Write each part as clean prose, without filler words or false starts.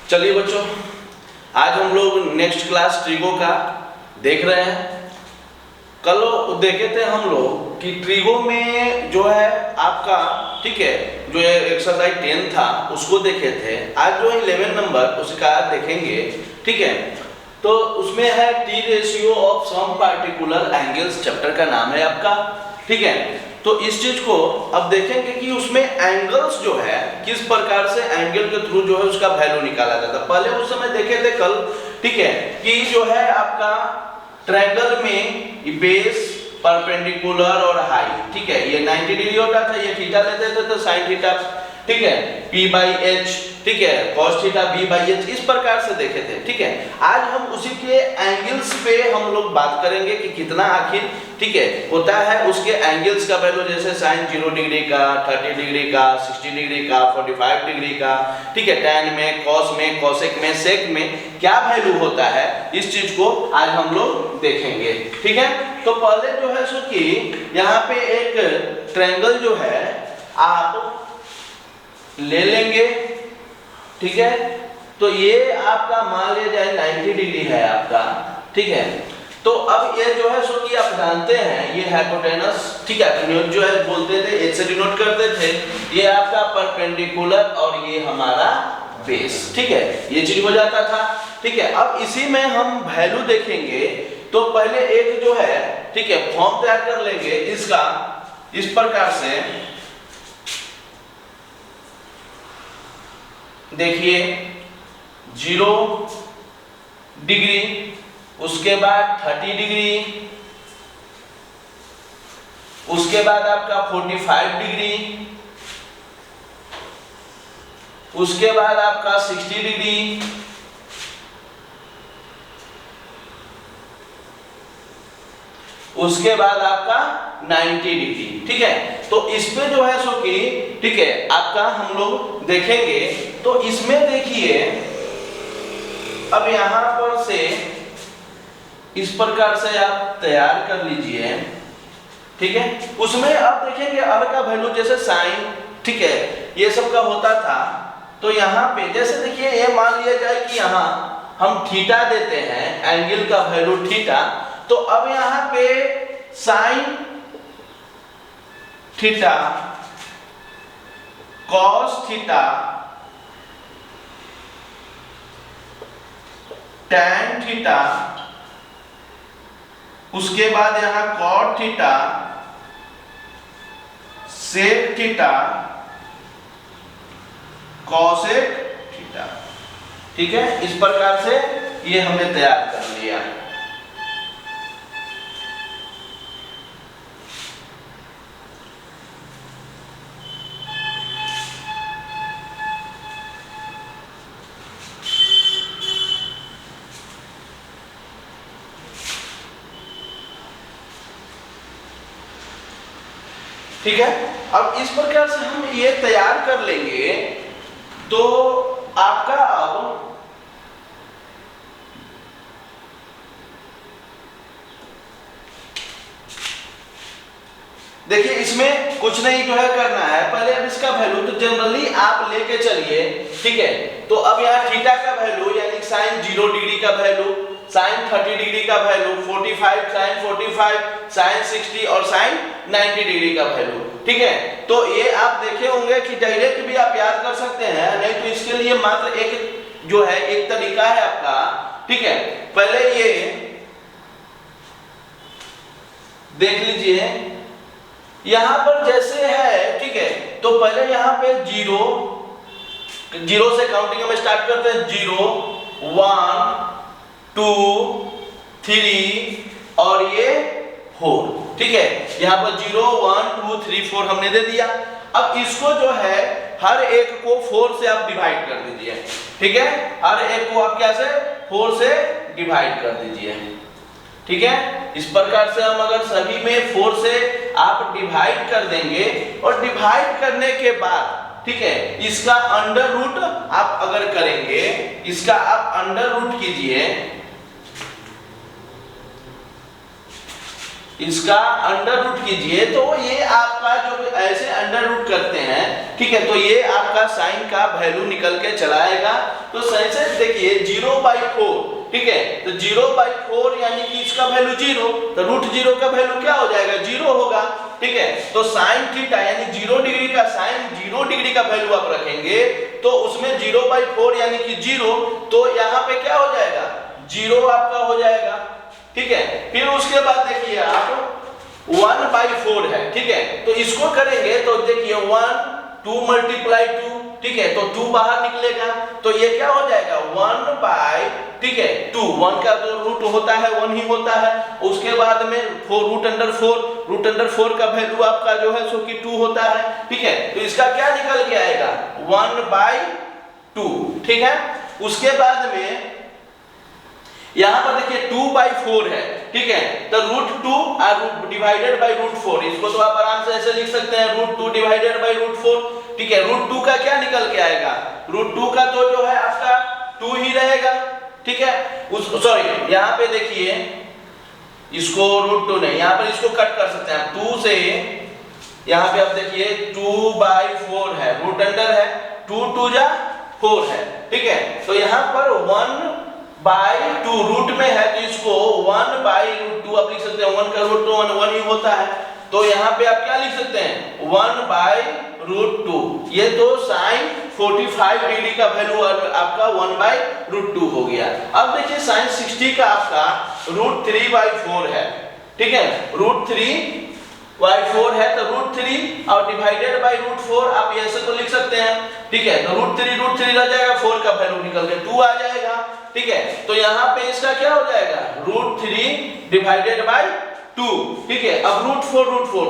चलिए बच्चों, आज हम लोग नेक्स्ट क्लास ट्रिगो का देख रहे हैं। कल देखे थे हम लोग कि ट्रिगो में जो है आपका, ठीक है, जो एक्सरसाइज 10 था उसको देखे थे। आज जो 11 नंबर उसका देखेंगे, ठीक है। तो उसमें है T ratio of some particular angles, chapter का नाम है आपका, ठीक है। तो इस चीज को अब देखेंगे कि उसमें एंगल्स जो है किस प्रकार से एंगल के थ्रू जो है उसका वैल्यू निकाला जाता है। पहले उस समय देखे थे कल, ठीक है, कि जो है आपका ट्रायंगल में बेस, परपेंडिकुलर और हाइट, ठीक है, ये 90 डिग्री होता था, ये थीटा लेते थे तो साइन थीटा, ठीक है, p/h, ठीक है, cos थीटा b/h, इस प्रकार से देखे थे, ठीक है। आज हम उसी के एंगल्स पे हम लोग बात करेंगे कि कितना आखिर, ठीक है, होता है उसके एंगल्स का वैल्यू, जैसे साइन 0 डिग्री का, 30 डिग्री का, 60 डिग्री का, 45 डिग्री का, ठीक है, tan में, cos में, cosec में, sec में क्या वैल्यू होता है, इस चीज को आज हम लोग देखेंगे, ठीक है। तो पहले जो है सो कि यहाँ पे एक ट्रायंगल जो है आप ले लेंगे, ठीक है। तो ये आपका मान लिया जाए 90 डिग्री है आपका, ठीक है। तो अब ये जो है सो कि आप जानते हैं ये हाइपोटेनस, ठीक है, जो है बोलते थे, एच से डिनोट करते थे, ये आपका परपेंडिकुलर और ये हमारा बेस, ठीक है, ये चीज हो जाता था, ठीक है। अब इसी में हम वैल्यू देखेंगे। तो पहले एक जो है, ठीक है, फॉर्म तैयार कर लेंगे इसका, इस प्रकार से देखिए 0 डिग्री, उसके बाद 30 डिग्री, उसके बाद आपका 45 डिग्री, उसके बाद आपका 60 डिग्री, उसके बाद आपका 90 डिग्री, ठीक है। तो इसमें जो है सो कि, ठीक है, आपका हम लोग देखेंगे। तो इसमें देखिए अब यहां पर से इस प्रकार से आप तैयार कर लीजिए, ठीक है। उसमें आप देखेंगे r का वैल्यू जैसे साइन, ठीक है, ये सब का होता था। तो यहाँ पे जैसे देखिए ये मान लिया जाए कि यहाँ हम थीटा देते हैं, एंगल का वैल्यू थीटा। तो अब यहाँ पे sine theta, cos theta, tan theta, उसके बाद यहाँ cot theta, sec theta, cosec theta, ठीक है। इस प्रकार से ये हमने तैयार कर लिया, ठीक है। अब इस प्रकार से हम ये तैयार कर लेंगे। तो आपका अब देखिए इसमें कुछ नहीं जो है करना है, पहले अब इसका वैल्यू तो जनरली आप लेके चलिए, ठीक है। तो अब यहाँ थीटा का वैल्यू यानी साइन 0 डिग्री का वैल्यू, साइन 30 डिग्री का वैल्यू, 45, साइन 45, साइन 60 और साइन 90 डिग्री का वैल्यू, ठीक है। तो ये आप देखे होंगे कि डायरेक्ट भी आप याद कर सकते हैं, नहीं तो इसके लिए मात्र एक जो है एक तरीका है आपका, ठीक है। पहले ये देख लीजिए, यहां पर जैसे है, ठीक है, तो पहले यहां पे 0 से काउंटिंग हम स्टार्ट करते हैं, 0 1 2 3 और ये 4, ठीक है। यहाँ पर 0 1 2 3 4 हमने दे दिया। अब इसको जो है हर एक को 4 से आप डिवाइड कर दीजिए, ठीक है। हर एक को आप क्या से 4 से डिवाइड कर दीजिए, ठीक है। इस प्रकार से हम अगर सभी में 4 से आप डिवाइड कर देंगे और डिवाइड करने के बाद, ठीक है, इसका अंडर रूट आप अगर करेंगे, इसका आप अंडर रूट कीजिए, इसका अंडर रूट कीजिए तो ये आपका जो ऐसे अंडर रूट करते हैं, ठीक है, तो ये आपका साइन का वैल्यू निकल के चला आएगा। तो सही से देखिए 0/4, ठीक है, तो 0/4 यानी कि इसका वैल्यू 0, तो √0 का वैल्यू क्या हो जाएगा, 0 होगा, ठीक है। तो साइन थीटा यानी 0 डिग्री का साइन 0 डिग्री का वैल्यू आप रखेंगे तो उसमें 0/4 यानी कि 0, तो यहाँ पे क्या हो जाएगा, 0 आपका हो जाएगा, ठीक है। फिर उसके बाद देखिए आप 1/4 है, ठीक है, तो इसको करेंगे तो देखिए 1 2 × 2, ठीक है, तो 2 बाहर निकलेगा तो ये क्या हो जाएगा 1/, ठीक है, 2, 1 का तो रूट होता है 1 ही होता है। उसके बाद में 4 √4 का वैल्यू आपका जो है सो कि 2 होता है, ठीक है, तो इसका क्या निकल के आएगा 1/2, ठीक है। उसके बाद में यहाँ पर देखिए 2/4 है, ठीक है, तो √2 और डिवाइडेड बाय √4, इसको तो आप आराम से ऐसे लिख सकते हैं √2 डिवाइडेड बाय √4, ठीक है। √2 का क्या निकल के आएगा, √2 का तो जो है आपका 2 ही रहेगा, ठीक है। सॉरी यहाँ पे देखिए इसको √2 नहीं, यहाँ पर इसको कट कर सकते हैं 2 से, यहाँ पे आप देखिए 2/4 है, रूट अंडर है, 2 2 जा 4 है, ठीक है, तो यहाँ पर 1/2 रूट में है तो इसको 1/√2 आप लिख सकते हैं, 1 का √2 1 ही होता है, तो यहाँ पे आप क्या लिख सकते हैं 1/√2, ये तो साइन 45 डिग्री का वैल्यू आपका 1/√2 हो गया। अब देखिए साइन 60 का आपका √3/4 है, ठीक है, √3/4 है, तो √3 और डिवाइडेड बाय √4 आप ऐसे तो लिख सकते हैं, ठीक है, तो √3 रह जाएगा, 4 का वैल्यू निकल के 2 आ जाएगा, ठीक है। तो यहाँ पे इसका क्या हो जाएगा √3 डिवाइडेड बाय 2, ठीक है। अब √4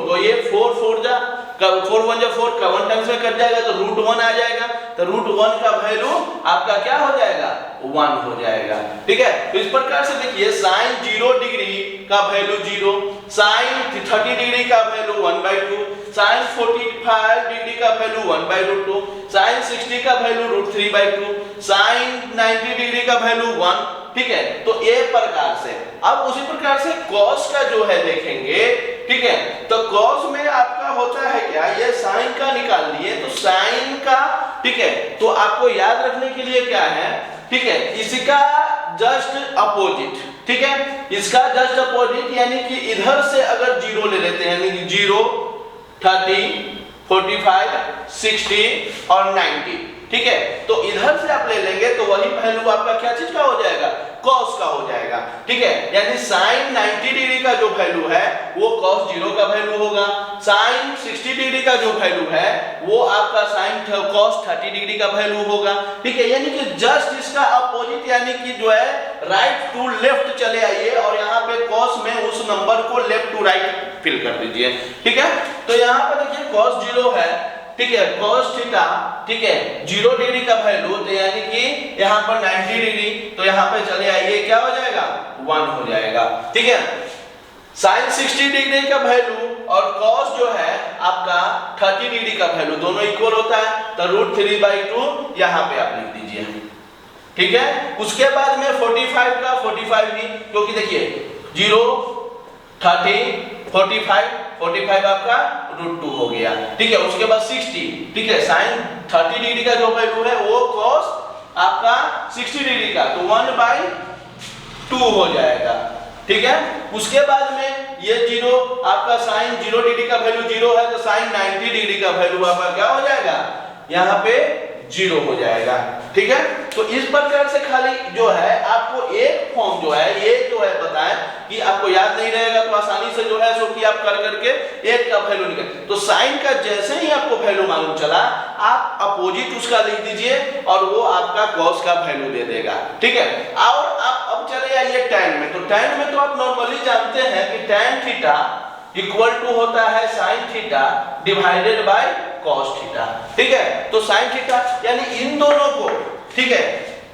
तो ये 4 4 जा 4 1 जा 4 का 1 टाइम्स में कट जाएगा तो √1 आ जाएगा, तो √1 का वैल्यू आपका क्या हो जाएगा 1 हो जाएगा, ठीक है। तो इस प्रकार से देखिए साइन 0 डिग्री का वैल्यू 0, साइन 30 डिग्री का वैल्यू 1/2, साइन 45 डिग्री का वैल्यू 1/√2, साइन 60 का वैल्यू √3/2, साइन 90 डिग्री का वैल्यू 1, ठीक है। तो एक प्रकार से अब उसी प्रकार से कॉस का जो है देखेंगे, ठीक है, तो कॉस में आपका होता है क्या, ये साइन का निकाल लिए तो साइन का, ठीक है, तो आपको याद रखने के लिए क्या है, ठीक है, इसका जस्ट अपोजिट, ठीक है, इसका जस्ट अपोजिट यानी कि इधर से अगर 0 ले लेते हैं, यानी कि 0 30 45 60 और 90, ठीक है, तो इधर से आप ले लेंगे तो वही वैल्यू आपका क्या चीज का हो जाएगा, cos का हो जाएगा, ठीक है, यानी साइन 90 डिग्री का जो वैल्यू है वो cos 0 का वैल्यू होगा, साइन 60 डिग्री का जो वैल्यू है वो आपका साइन cos 30 डिग्री का वैल्यू होगा, ठीक है। यानी कि जस्ट इसका अपोजिट यानी कि जो है राइट टू लेफ्ट चले आइए और यहाँ पे cos में उस नंबर को लेफ्ट टू राइट फिल कर दीजिए, ठीक है। तो यहाँ पर देखिए cos 0 है, ठीक है, cos थीटा, ठीक है, 0 डिग्री का वैल्यू, तो यानी कि यहाँ पर 90 डिग्री, तो यहाँ पे चले आइए क्या हो जाएगा 1 हो जाएगा, ठीक है। साइन 60 डिग्री का वैल्यू और cos जो है आपका 30 डिग्री का वैल्यू दोनों इक्वल होता है, तो √3/2 यहाँ पे आप लिख दीजिए, ठीक है। उसके बाद में 45 का 45 ही, क्योंकि देखिए 0 30 45 आपका √2 हो गया, ठीक है। उसके बाद 60, ठीक है, साइन 30 डिग्री का जो वैल्यू है वो cos आपका 60 डिग्री का, तो 1/2 हो जाएगा, ठीक है। उसके बाद में ये 0 आपका साइन 0 डिग्री का वैल्यू 0 है, तो साइन 90 डिग्री का वैल्यू आपका क्या हो जाएगा, यहाँ पे 0 हो जाएगा, ठीक है। तो इस प्रकार से खाली जो है आपको एक फॉर्म जो है ये जो है बताएं कि आपको याद नहीं रहेगा तो आसानी से जो है सो कि आप कर करके एक का वैल्यू निकल, तो साइन का जैसे ही आपको वैल्यू मालूम चला आप अपोजिट उसका लिख दीजिए और वो आपका cos का वैल्यू दे देगा, ठीक है। और आप अब चले आइए tan में, तो tan में तो आप नॉर्मली जानते हैं कि tan थीटा इक्वल टू होता है sine theta divided by cos theta, ठीक है। तो साइन थीटा यानी इन दोनों को, ठीक है,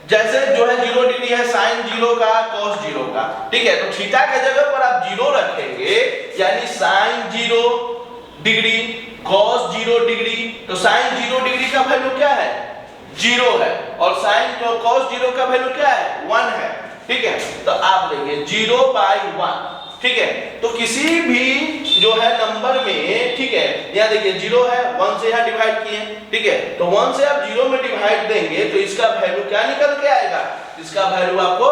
जैसे जो है 0 डिग्री है साइन 0 का cos 0 का, ठीक है, तो थीटा के जगह पर आप 0 रखेंगे यानी साइन 0 डिग्री cos 0 डिग्री, तो साइन 0 डिग्री का वैल्यू क्या है 0 है और साइन तो cos 0 का वैल्यू क्या है 1 है, ठीक है। तो आप लेंगे 0/1, ठीक है। तो किसी भी जो है नंबर में, ठीक है, यहाँ देखिए 0 है, 1 से यहाँ डिवाइड किए, ठीक है, तो 1 से आप 0 में डिवाइड देंगे तो इसका वैल्यू क्या निकल के आएगा, इसका वैल्यू आपको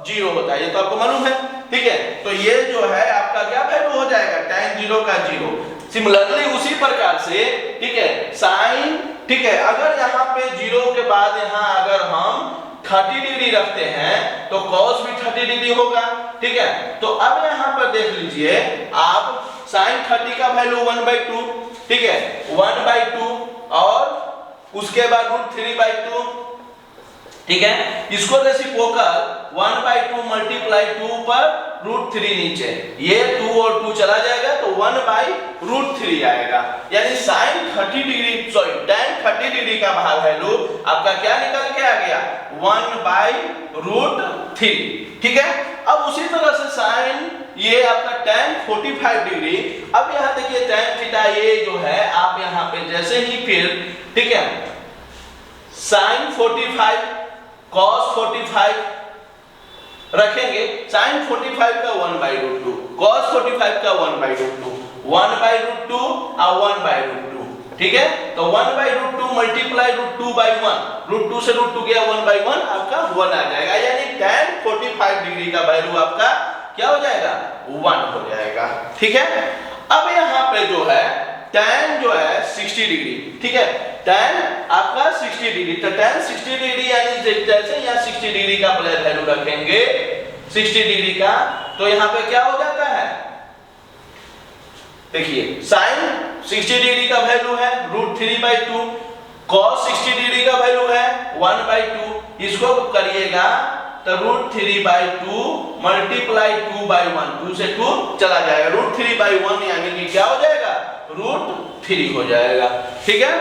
0 होता है, ये तो आपको मालूम है, ठीक है। तो ये जो है आपका क्या वैल्यू हो जाएगा, tan 0 का 0। सिमिलरली उसी प्रकार से, ठीक है, साइन, ठीक है, अगर यहाँ पे 0 के बाद यहाँ अगर हम 30 डिग्री रखते हैं तो cos भी 30 डिग्री होगा, ठीक है। तो अब यहाँ पर देख लीजिए आप sin 30 का वैल्यू 1/2, ठीक है, 1/2 और उसके बाद √3/2, ठीक है। इसको रेसिप्रोकल 1/2 मल्टीप्लाई 2 पर √3 नीचे, ये 2 और 2 चला जाएगा तो 1/√3 आएगा, यानी sin 30 डिग्री tan 30 डिग्री का वैल्यू आपका क्या निकल के आ गया, 1/√3, ठीक है। अब उसी तरह से sin ये आपका tan 45 डिग्री, अब यहाँ देखिए tan थीटा ये जो है आप यहाँ पे जैसे ही फिर, ठीक है, sin 45 cos 45 रखेंगे, sin 45 का 1/√2, cos 45 का 1/√2, 1/√2 और 1/√2, ठीक है। तो 1/√2 मल्टीप्लाई √2/1, √2 से √2 गया 1/1, आपका 1 आ जाएगा, यानी tan 45 डिग्री का वैल्यू आपका क्या हो जाएगा, 1 हो जाएगा, ठीक है। अब यहाँ पे जो है tan जो है 60 डिग्री, ठीक है, tan आपका 60 डिग्री, तो tan 60 डिग्री यानी जैसे यहाँ 60 डिग्री का वैल्यू रखेंगे 60 डिग्री का, तो यहाँ पे क्या हो जाता है, देखिए sin 60 डिग्री का वैल्यू है √3/2, cos 60 डिग्री का वैल्यू है 1/2, इसको करिएगा तो √3/2 मल्टीप्लाई 2/1, 2 से 2 चला जाएगा, √3/1 यानी कि क्या हो जाएगा, √3 हो जाएगा, ठीक है।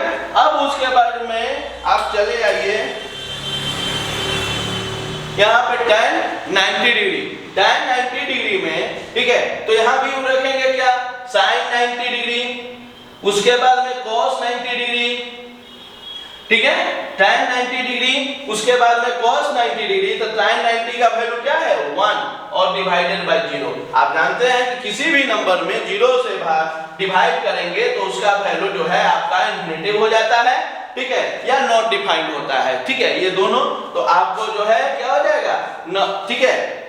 अब उसके बाद में आप चले आइए यहाँ पे tan 90 डिग्री, tan 90 डिग्री में, ठीक है, तो यहाँ भी रखेंगे क्या, sin 90 डिग्री, उसके बाद में cos 90 डिग्री, ठीक है, tan 90 डिग्री, उसके बाद में cos 90 डिग्री, तो tan 90 का वैल्यू क्या है, 1 और डिवाइडेड बाय 0। आप जानते हैं कि किसी भी नंबर में 0 से डिवाइड करेंगे तो उसका वैल्यू जो है आपका इन्फिनिटिव हो जाता है, ठीक है, या नॉट डिफाइंड होता है, ठीक है, ये दोनों, तो आपको जो है क्या हो जाएगा, ठीक है,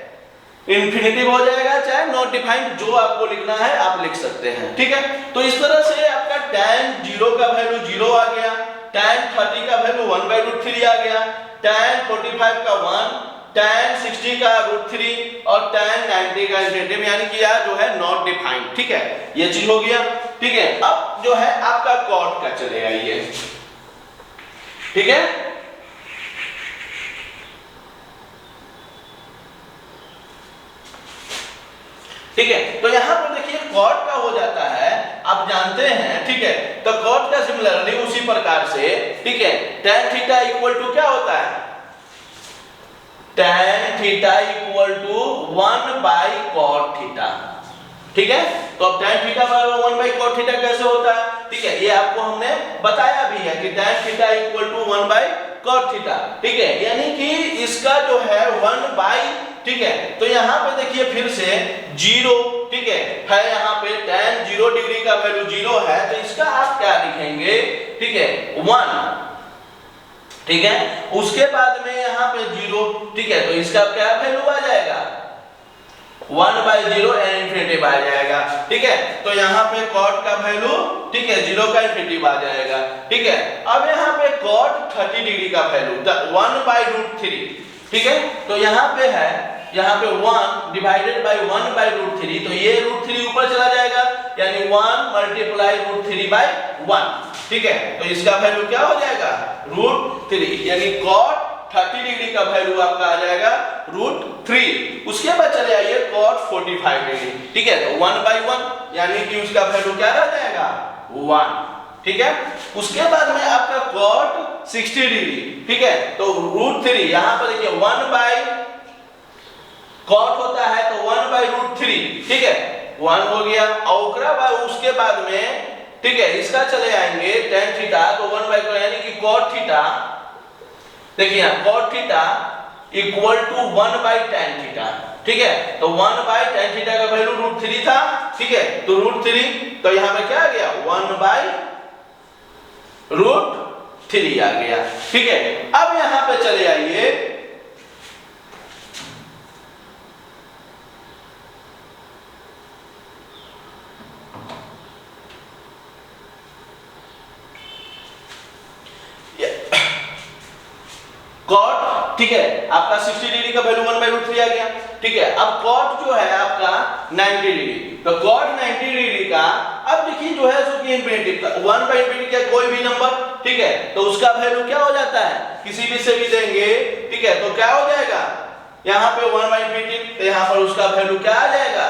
इन्फिनिटिव हो जाएगा चाहे नॉट डिफाइंड, जो आपको लिखना है आप लिख सकते हैं, ठीक है। तो इस तरह से आपका tan 0 का वैल्यू 0 आ गया, tan 30 का वैल्यू 1/√3 आ गया, tan 45 का 1, tan 60 का √3 और tan 90 का इन्फिनिटिव यानी कि यार जो है नॉट डिफाइंड, ठीक है, ये चीज हो गया, ठीक है। अब जो है आपका cot का चलेगा ये, ठीक है, ठीक है। तो यहाँ पर देखिए cot का हो जाता है, आप जानते हैं, ठीक है, तो cot का सिमिलरली उसी प्रकार से, ठीक है, tan थीटा इक्वल टू क्या होता है, tan theta equal to 1/cot theta, ठीक है। तो अब tan थीटा बराबर 1/cot थीटा कैसे होता है, ठीक है, ये आपको हमने बताया भी है कि tan theta equal to 1/cot theta, ठीक है, यानी कि इसका जो है 1/, ठीक है। तो यहाँ पे देखिए फिर से 0, ठीक है यहाँ पे tan 0 डिग्री का वैल्यू 0 है, तो इसका आप क्या लिखेंगे, ठीक है, 1, ठीक है, उसके बाद में यहाँ पे 0, ठीक है, तो इसका क्या वैल्यू आ जाएगा, 1/0 एंड इन्फिनिटिव आ जाएगा, ठीक है। तो यहाँ पे cot का वैल्यू, ठीक है, 0 का इन्फिनिटिव आ जाएगा, ठीक है। अब यहाँ पे cot 30 डिग्री का वैल्यू 1/√3, ठीक है, तो यहाँ पे है, यहाँ पे 1 डिवाइडेड बाय 1/√3, तो ये √3 ऊपर चला जाएगा, यानी 1 मल्टीप्लाई √3/1, ठीक है, तो इसका वैल्यू क्या हो जाएगा, √3, यानी cot 30 डिग्री का वैल्यू आपका आ जाएगा √3। उसके बाद चले आइए cot 45 डिग्री, ठीक है, तो 1/1 यानी कि उसका वैल्यू क्या रह जाएगा, 1, ठीक है। उसके बाद में आपका cot 60 डिग्री, ठीक है, तो √3, यहाँ पर देखिए 1/cot होता है तो 1/√3, ठीक है, 1 हो गया, और उसके बाद में, ठीक है, इसका चले आएंगे tan थीटा, तो 1/cot यानी कि cot थीटा, देखिए cot theta equal to 1/tan theta, ठीक है। तो 1 बाई tan थीटा का वैल्यू √3 था, ठीक है। तो √3, तो यहाँ पे क्या आ गया 1 बाई √3 आ गया, ठीक है। अब यहाँ पे चले आइए, कॉट, ठीक है, आपका 60 डिग्री का वैल्यू 1 बाई √3 आ गया, ठीक है। अब कॉट जो है आपका 90 डिग्री, तो कॉट 90 डिग्री का, अब देखिए जो है सो कि इंफिनिटी का 1 बाई इंफिनिटी का कोई भी नंबर, ठीक है, तो उसका वैल्यू क्या हो जाता है, किसी भी से भी देंगे, ठीक है, तो क्या हो जाएगा, यहाँ पे 1 बाई इंफिनिटी, तो यहाँ पर उसका वैल्यू क्या आ जाएगा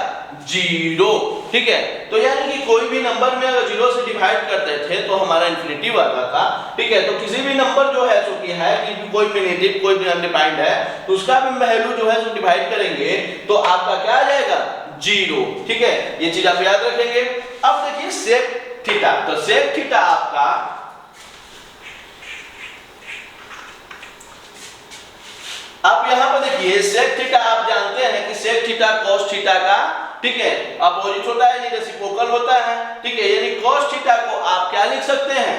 0, ठीक है। तो यानी कि कोई भी नंबर में अगर 0 से डिवाइड करते थे तो हमारा इंफिनिटी वाला था, ठीक है। तो किसी भी नंबर जो है सो कि है कि कोई नेगेटिव कोई भी अनडिफाइंड है, तो उसका भी वैल्यू जो है सो डिवाइड करेंगे तो आपका क्या आ जाएगा 0, ठीक है। ये चीज आप याद रखेंगे। अब देखिए सेक थीटा, तो सेक थीटा आपका आप यहां पर देखिए सेक थीटा, आप जानते हैं कि सेक थीटा cos थीटा का, ठीक है, अपोजिट होता है, यानी रेसिप्रोकल होता है, ठीक है। यानी cos थीटा को आप क्या लिख सकते हैं,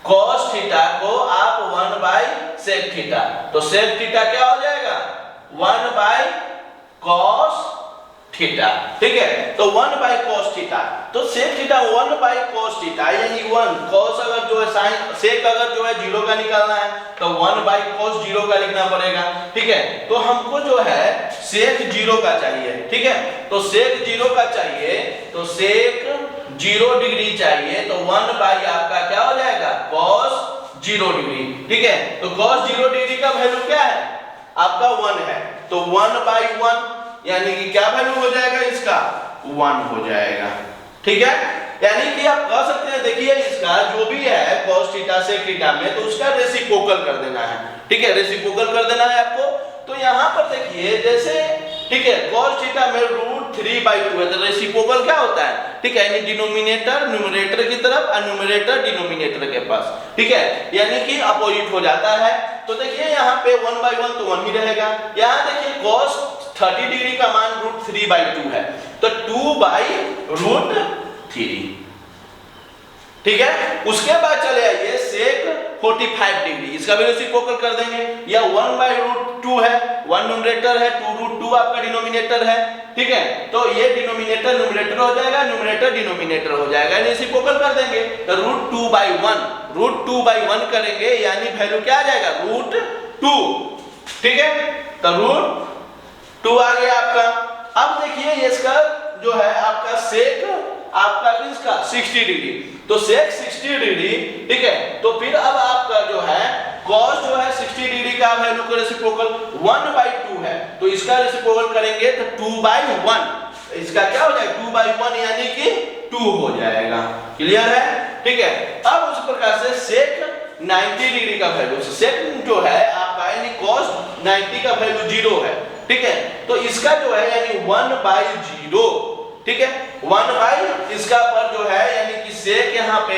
cos थीटा को आप 1 बाई सेक थीटा, तो सेक थीटा क्या हो जाएगा 1 बाई cos थीटा, ठीक है। तो 1 बाई cos थीटा, तो sec theta 1 by cos theta, यानी 1 cos अगर जो है साइन सेक अगर जो है 0 का निकालना है तो 1 बाई cos 0 का लिखना पड़ेगा, ठीक है। तो हमको जो है सेक 0 का चाहिए, ठीक है। तो सेक 0 का चाहिए, तो सेक 0 डिग्री चाहिए, तो 1 बाई आपका क्या हो जाएगा cos 0 डिग्री, ठीक है। तो cos 0 डिग्री का वैल्यू क्या है आपका 1 है, तो 1 बाई 1 यानी कि क्या वैल्यू हो जाएगा इसका 1 हो जाएगा, ठीक है। यानी कि आप कह सकते हैं, देखिए इसका जो भी है cos थीटा से थीटा में, तो उसका रेसिप्रोकल कर देना है, ठीक है, रेसिप्रोकल कर देना है आपको। तो यहाँ पर देखिए जैसे, ठीक है, cos थीटा में √3/2 है, तो रेसिप्रोकल क्या होता है, ठीक है, यानी डिनोमिनेटर न्यूमरेटर की तरफ और न्यूमरेटर डिनोमिनेटर के पास, ठीक है, यानी कि अपोजिट हो जाता है। तो देखिए यहाँ पे 1 बाई 1 तो 1 ही रहेगा। यहाँ देखिए cos 30 डिग्री का मान √3/2 है, तो 2 बाई √3, ठीक है। उसके बाद चले आइए सेक 45 डिग्री, इसका भी रेसिप्रोकल कर देंगे, या 1 बाई √2 है, 1 न्यूमरेटर है, 2√2 आपका डिनोमिनेटर है, ठीक है। तो ये डिनोमिनेटर न्यूमरेटर हो जाएगा, न्यूमरेटर डिनोमिनेटर हो जाएगा, रेसिप्रोकल कर देंगे, तो √2/1 करेंगे, यानी वैल्यू क्या आ जाएगा √2, ठीक है। तो √2 आ गया आपका। अब देखिए इसका जो है आपका सेक आपका किसका 60 डिग्री, तो सेक 60 डिग्री, ठीक है। तो फिर अब आपका जो है cos जो है 60 डिग्री का वैल्यू का रेसिप्रोकल 1/2 है, तो इसका रेसिप्रोकल करेंगे तो 2/1, इसका क्या हो जाएगा 2/1 यानी कि 2 हो जाएगा, क्लियर है, ठीक है। अब उस प्रकार से सेक 90 डिग्री का वैल्यू, सेक जो है आपका यानी cos 90 का वैल्यू 0 है, ठीक है। तो इसका जो है यानी 1/0, ठीक है, 1 बाई इसका पर जो है यानी कि सेक यहाँ पे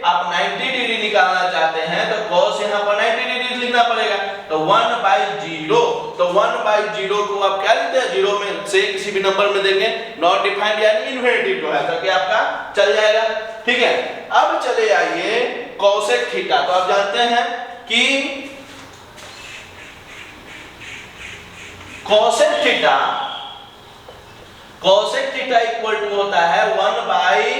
आप 90 डिग्री निकालना चाहते हैं, तो cos यहाँ पर 90 डिग्री लिखना पड़ेगा, तो 1/0, तो 1/0 को आप क्या लिखते हैं 0 में से किसी भी नंबर में देंगे, नॉट डिफाइंड यानी इन्फिनिटी जो है, ताकि आपका चल जाएगा, ठीक है। अब चले आइए cosec थीटा, तो आप जानते हैं कि cosec थीटा इक्वल टू होता है 1 बाई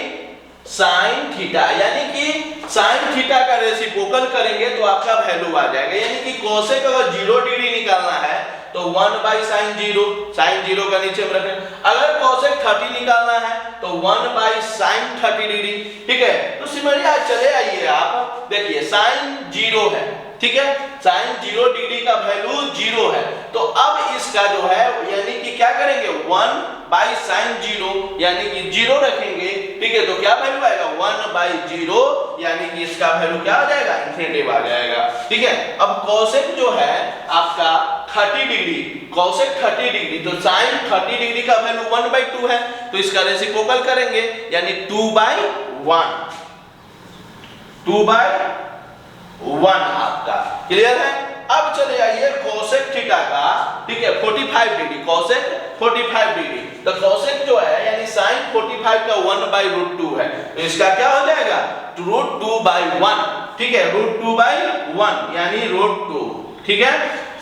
साइन थीटा, यानी कि साइन थीटा का रेसिप्रोकल करेंगे तो आपका वैल्यू आ जाएगा, यानी कि cosec अगर 0 डिग्री निकालना है तो 1 बाई साइन 0 का नीचे में रखें। अगर cosec 30 निकालना है तो 1 बाई साइन 30 डिग्री, ठीक है। तो सिमिलरली आज चले आइए आप देखिए साइन 0 है, ठीक है, साइन 0 डिग्री का वैल्यू 0 है, तो अब इसका जो है यानी कि क्या करेंगे 1 बाई साइन 0 यानी कि 0 रखेंगे, ठीक है। तो क्या वैल्यू आएगा 1/0 यानी कि इसका वैल्यू क्या आ जाएगा इन्फिनिटी आ जाएगा, ठीक है। अब cosec जो है आपका 30 डिग्री, cosec 30 डिग्री, तो साइन 30 डिग्री का वैल्यू 1/2 है, तो इसका रेसिप्रोकल करेंगे यानी 2/1 आपका, क्लियर है। अब चले आइए cosec थीटा का ठीक है 45 डिग्री, कोसेक 45 डिग्री। तो कोसेक जो है यानी साइन 45 का 1/√2 है, तो इसका क्या हो जाएगा √2/1, ठीक है √2/1 यानी √2, ठीक है।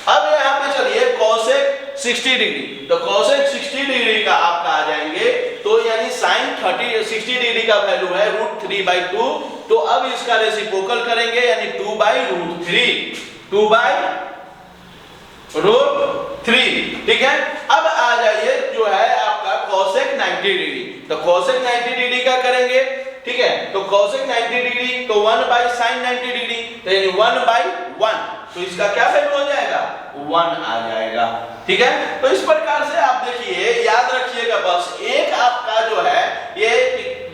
अब यहाँ पे चलिए कोसेक 60 डिग्री, तो कोसेक 60 डिग्री का आपका आ जाएंगे, तो यानी साइन 60 डिग्री का वैल्यू है √3/2, तो अब इसका रेसिप्रोकल करेंगे यानी 2/√3, 2/√3, ठीक है। अब आ जाइए जो है आपका कोसेक 90 डिग्री, तो कोसेक 90 डिग्री का करेंगे, ठीक है। तो कोसेक 90 डिग्री तो 1/sin 90 डिग्री, तो यानी 1/1, तो इसका क्या वैल्यू हो जाएगा 1 आ जाएगा, ठीक है। तो इस प्रकार से आप देखिए, याद रखिएगा बस, एक आपका जो है ये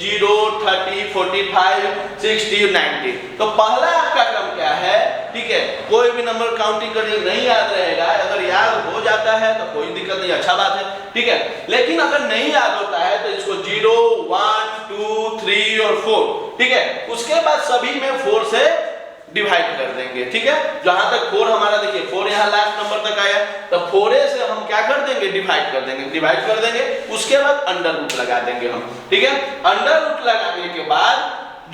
0, 30, 45, 60, 90, तो पहला आपका क्रम क्या है, ठीक है। कोई भी नंबर काउंटिंग करने नहीं याद रहेगा, अगर याद हो जाता है तो कोई दिक्कत नहीं, अच्छा बात है, ठीक है। लेकिन अगर नहीं याद होता है तो इसको 0, 1, 2, 3 और 4, ठीक है, उसके बाद सभी में 4 से डिवाइड कर देंगे, ठीक है। जहां तक 4 हमारा देखिए 4 यहाँ लास्ट नंबर तक आया, तो 4 से हम क्या कर देंगे डिवाइड कर देंगे, उसके बाद अंडर रूट लगा देंगे हम, ठीक है। अंडर रूट लगाने के बाद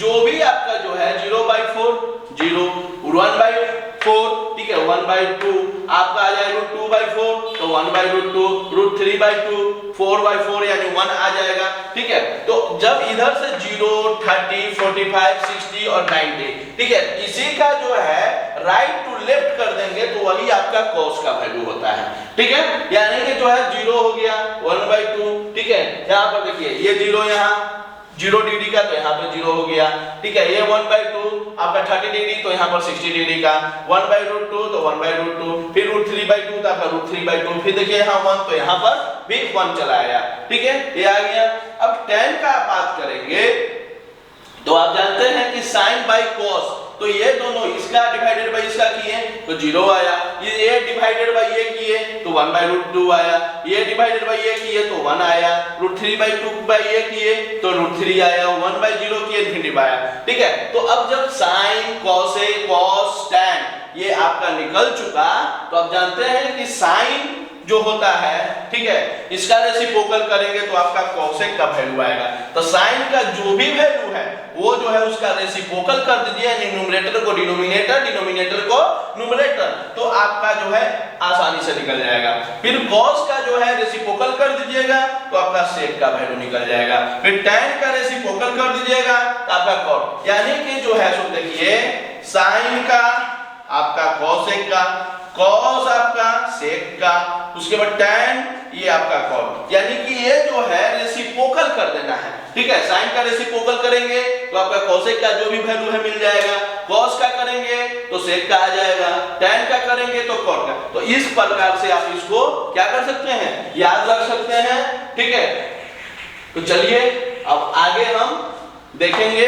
जो भी आपका जो है 0/4, 0, 1/4, ठीक है 1/2 आपका आ जाएगा √2/4, तो 1/√2, √3/2, 4/4 यानी 1 आ जाएगा, ठीक है। तो जब इधर से 0, 30, 45, 60 और 90, ठीक है, इसी का जो है राइट टू लेफ्ट कर देंगे तो वही आपका कॉस का वैल्यू होता है, ठीक है। यानी कि जो है 0 हो गया 1/2, ठीक है। यहाँ पर देखिए ये 0 यहाँ 0 डिग्री का, तो यहाँ पे 0 हो गया, ठीक है। ये 1/2 आपका 30 डिग्री, तो यहाँ पर 60 डिग्री का 1/√2, तो 1/√2, फिर √3/2 तो आपका √3/2, फिर देखिए यहाँ 1, तो यहाँ पर भी 1 चला आया, ठीक है, ये आ गया। अब tan का बात करेंगे, तो आप जानते हैं कि sin बाई cos, तो ये दोनों इसका डिवाइडेड बाई इसका किए तो 0 आया, ये डिवाइडेड बाई ये किए तो 1/√2 आया, ये डिवाइडेड बाई ये किए तो 1 आया, √3/2 बाई ये किए तो √3 आया, 1/0 किए इन्फिनिटी आया, ठीक है। तो अब जब sin, cosec, cos, tan ये आपका निकल चुका, तो आप जानते हैं कि sin जो होता है, ठीक है, इसका रेसिप्रोकल करेंगे तो आपका कोसेक का वैल्यू आएगा, तो साइन का जो भी वैल्यू है वो जो है उसका रेसिप्रोकल कर दीजिए, यानी न्यूमरेटर को डिनोमिनेटर, डिनोमिनेटर को न्यूमरेटर, तो आपका जो है आसानी से निकल जाएगा। फिर कॉस का जो है रेसिप्रोकल कर दीजिएगा तो आपका सेक का वैल्यू निकल जाएगा, फिर tan का रेसिप्रोकल कर दीजिएगा तो आपका कॉट, यानी कि जो है सो देखिए साइन का आपका कोसेक का, कॉस आपका सेक का, उसके बाद tan ये आपका कॉट, यानी कि ये जो है रेसिप्रोकल कर देना है, ठीक है। साइन का रेसिप्रोकल करेंगे तो आपका कोसेक का जो भी वैल्यू है मिल जाएगा, कॉस का करेंगे तो सेक का आ जाएगा, tan का करेंगे तो कॉट का। तो इस प्रकार से आप इसको क्या कर सकते हैं, याद रख सकते हैं, ठीक है। तो चलिए अब आगे हम देखेंगे